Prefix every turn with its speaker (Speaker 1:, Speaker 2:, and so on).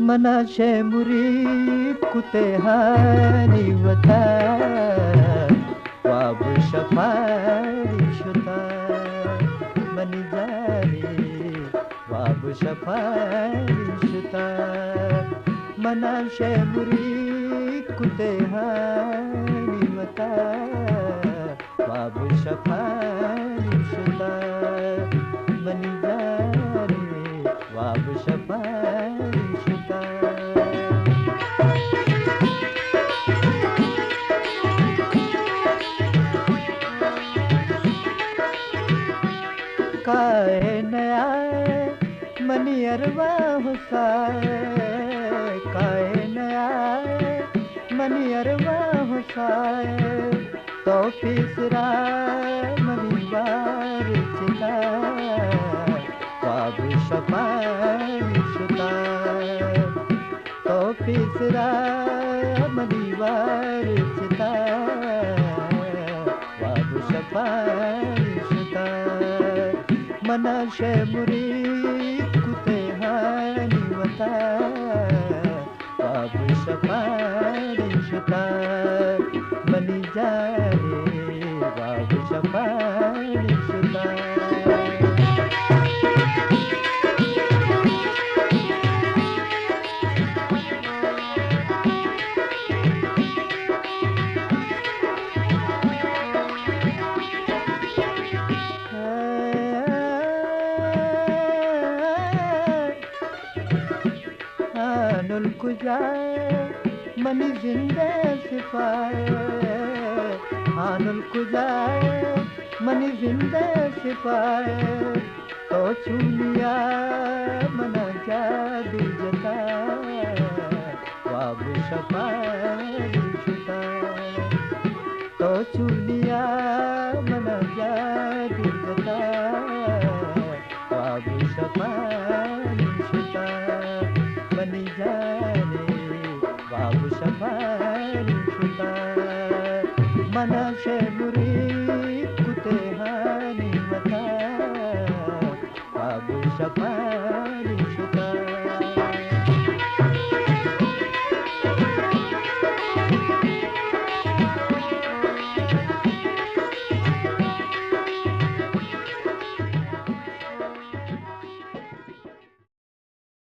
Speaker 1: मनाशे मुरी कुते हानी वता वाब शफारी शुता मनी जारी वाब शफारी शुता मनाशे मुरी कुते हानी वता वाब शफारी शुता मनी जारी वाब शफारी शुता काहे नया मनी अरवा हुसाए काहे नया मनी अरवा हुसाए तो तीसरा मनी बार चिता बाबू शफाई शुता तो तीसरा मनी बार चिता बाबू शफाई शुता मनाशे मुरी कुते हानी वता बाबू शफारी शुता मनी जारे बाबू शफारी शुता आनुल कुजाए मनी जिंदे सिपाए आनुल कुजाए मनी जिंदे सिपाए तो चूलिया मना जादू जता वाब शफारी शुता तो चूलिया